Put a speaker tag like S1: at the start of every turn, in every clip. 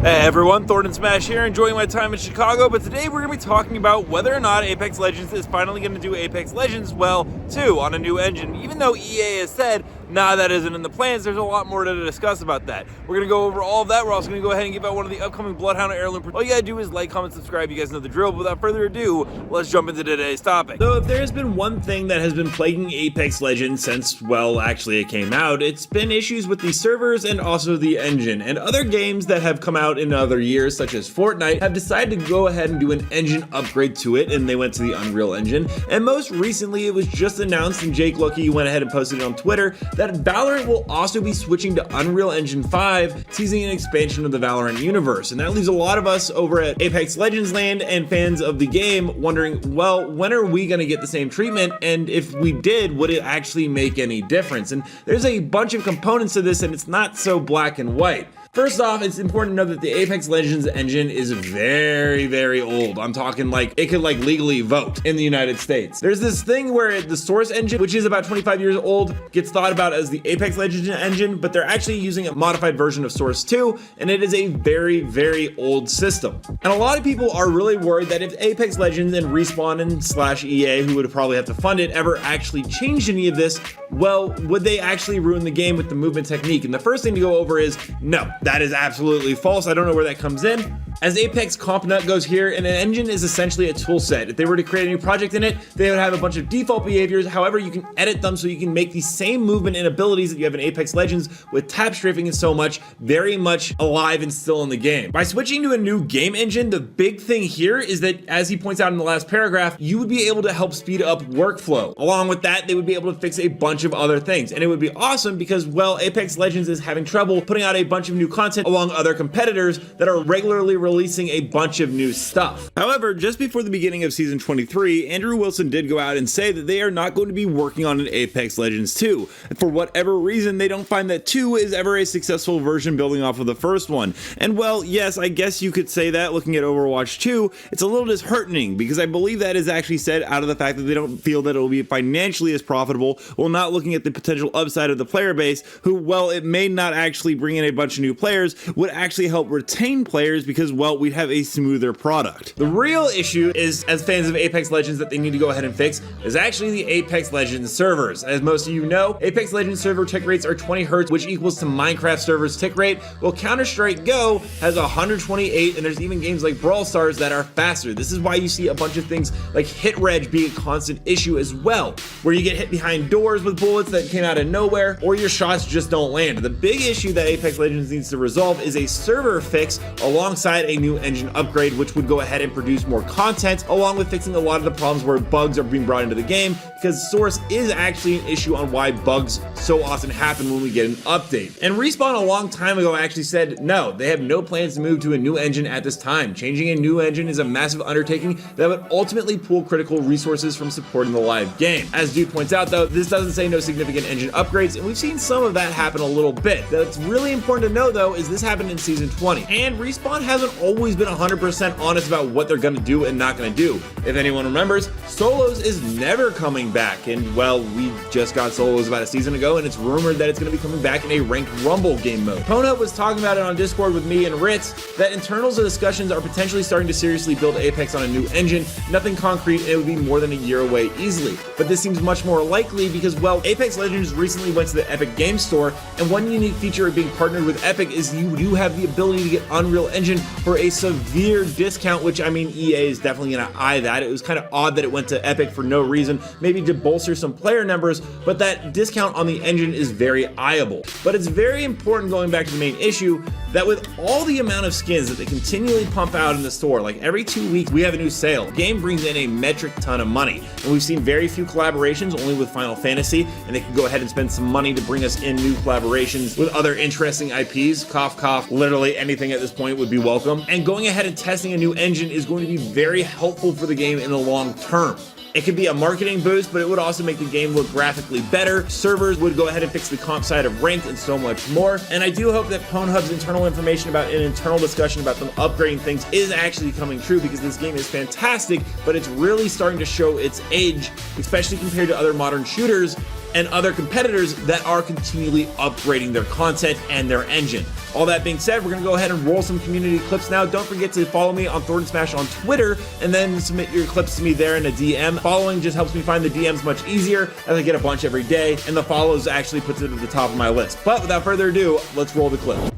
S1: Hey everyone, Thordan Smash here, enjoying my time in Chicago, but today we're going to be talking about whether or not Apex Legends is finally going to do Apex Legends, well, 2 on a new engine. Even though EA has said, nah, that isn't in the plans, there's a lot more to discuss about that. We're going to go over all of that. We're also going to go ahead and give out one of the upcoming Bloodhound Heirloom. All you gotta do is like, comment, subscribe, you guys know the drill, but without further ado, let's jump into today's topic. So if there has been one thing that has been plaguing Apex Legends since, well, actually it came out, it's been issues with the servers and also the engine, and other games that have come out in other years, such as Fortnite, have decided to go ahead and do an engine upgrade to it, and they went to the Unreal Engine. And most recently, it was just announced, and Jake Lucky went ahead and posted it on Twitter, that Valorant will also be switching to Unreal Engine 5, teasing an expansion of the Valorant universe. And that leaves a lot of us over at Apex Legends land and fans of the game wondering, well, when are we going to get the same treatment? And if we did, would it actually make any difference? And there's a bunch of components to this, and it's not so black and white. First off, it's important to know that the Apex Legends engine is very, very old. I'm talking like it could legally vote in the United States. There's this thing where the source engine, which is about 25 years old, gets thought about as the Apex Legends engine, but they're actually using a modified version of Source 2, and it is a very, very old system. And a lot of people are really worried that if Apex Legends and Respawn and /EA, who would probably have to fund it, ever actually changed any of this, well, would they actually ruin the game with the movement technique? And the first thing to go over is, no, that is absolutely false. I don't know where that comes in. As Apex Comp Nut goes here, an engine is essentially a tool set. If they were to create a new project in it, they would have a bunch of default behaviors. However, you can edit them so you can make the same movement and abilities that you have in Apex Legends with tap strafing and so much, very much alive and still in the game. By switching to a new game engine, the big thing here is that, as he points out in the last paragraph, you would be able to help speed up workflow. Along with that, they would be able to fix a bunch of other things. And it would be awesome because, well, Apex Legends is having trouble putting out a bunch of new content along other competitors that are regularly releasing a bunch of new stuff. However, just before the beginning of Season 23, Andrew Wilson did go out and say that they are not going to be working on an Apex Legends 2. And for whatever reason, they don't find that 2 is ever a successful version building off of the first one. And well, yes, I guess you could say that looking at Overwatch 2, it's a little disheartening because I believe that is actually said out of the fact that they don't feel that it will be financially as profitable while not looking at the potential upside of the player base who, well, it may not actually bring in a bunch of new players, would actually help retain players because, well, we'd have a smoother product. The real issue is, as fans of Apex Legends, that they need to go ahead and fix is actually the Apex Legends servers. As most of you know, Apex Legends server tick rates are 20 Hz, which equals to Minecraft servers tick rate, while Counter-Strike Go has 128, and there's even games like Brawl Stars that are faster. This is why you see a bunch of things like hit reg be a constant issue as well, where you get hit behind doors with bullets that came out of nowhere, or your shots just don't land. The big issue that Apex Legends needs to resolve is a server fix alongside a new engine upgrade, which would go ahead and produce more content, along with fixing a lot of the problems where bugs are being brought into the game, because Source is actually an issue on why bugs so often happen when we get an update. And Respawn a long time ago actually said no, they have no plans to move to a new engine at this time. Changing a new engine is a massive undertaking that would ultimately pull critical resources from supporting the live game. As Dude points out though, this doesn't say no significant engine upgrades, and we've seen some of that happen a little bit. That's really important to know though is this happened in Season 20, and Respawn hasn't always been 100% honest about what they're gonna do and not gonna do. If anyone remembers, Solos is never coming back, and well, we just got Solos about a season ago, and it's rumored that it's gonna be coming back in a ranked Rumble game mode. Pona was talking about it on Discord with me and Ritz, that internals of discussions are potentially starting to seriously build Apex on a new engine. Nothing concrete, and it would be more than a year away easily. But this seems much more likely because, well, Apex Legends recently went to the Epic Games Store, and one unique feature of being partnered with Epic is you do have the ability to get Unreal Engine for a severe discount, which, I mean, EA is definitely gonna eye that. It was kind of odd that it went to Epic for no reason, maybe to bolster some player numbers, but that discount on the engine is very eyeable. But it's very important, going back to the main issue, that with all the amount of skins that they continually pump out in the store, like every 2 weeks we have a new sale, the game brings in a metric ton of money. And we've seen very few collaborations, only with Final Fantasy, and they can go ahead and spend some money to bring us in new collaborations with other interesting IPs. Cough, cough, literally anything at this point would be welcome. And going ahead and testing a new engine is going to be very helpful for the game in the long term. It could be a marketing boost, but it would also make the game look graphically better. Servers would go ahead and fix the comp side of ranked and so much more. And I do hope that Pornhub's internal information about an internal discussion about them upgrading things is actually coming true, because this game is fantastic, but it's really starting to show its age, especially compared to other modern shooters. and other competitors that are continually upgrading their content and their engine. All that being said, we're going to go ahead and roll some community clips now. Don't forget to follow me on Thordan Smash on Twitter, and then submit your clips to me there in a DM. Following just helps me find the DMs much easier, as I get a bunch every day, and the follows actually puts it at the top of my list. But without further ado, let's roll the clip.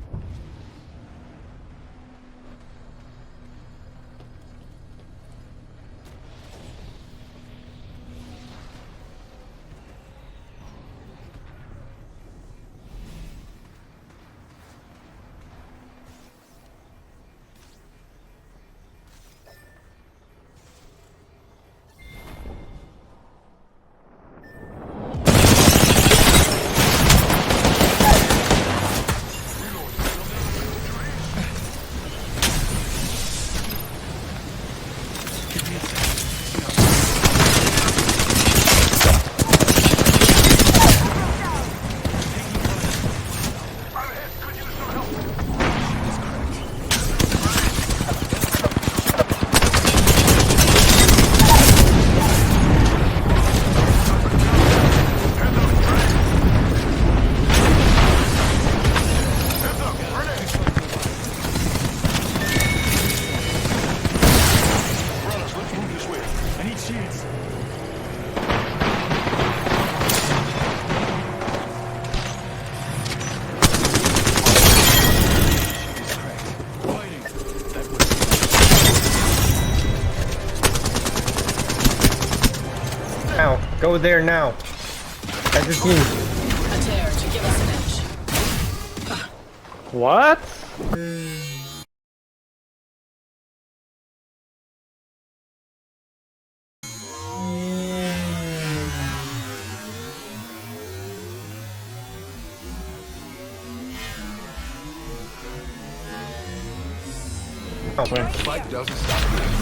S2: Now, go there now. As a team.
S3: Adair to give us an edge.
S2: What? Oh, wait.
S4: Fight doesn't stop here.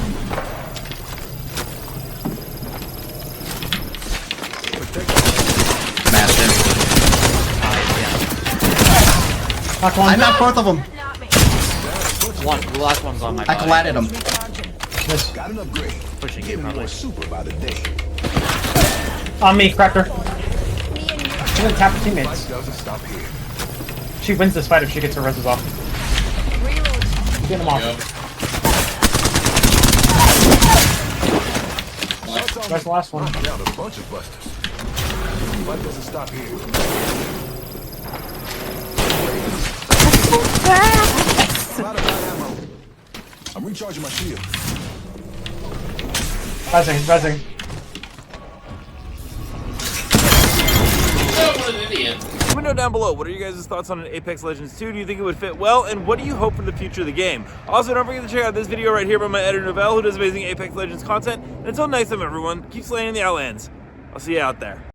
S5: Knock one. I knocked both of them.
S6: One. The last one's on my
S5: I
S6: body.
S5: collided them.
S4: Got an upgrade.
S6: Pushing you
S4: Getting
S6: probably.
S4: more super by the day.
S2: On me, Cracker. She doesn't tap her
S4: Fight
S2: teammates.
S4: doesn't stop here.
S2: She wins this fight if she gets her reses off. Get them off. That's the last one.
S4: Knocked down a bunch of busters. Fight doesn't stop here. I'm out of my ammo. I'm recharging my shield.
S2: Rising, rising.
S1: Let me know down below, what are you guys' thoughts on an Apex Legends 2? Do you think it would fit well? And what do you hope for the future of the game? Also, don't forget to check out this video right here by my editor Novell, who does amazing Apex Legends content. And until next time, everyone, keep slaying the Outlands. I'll see you out there.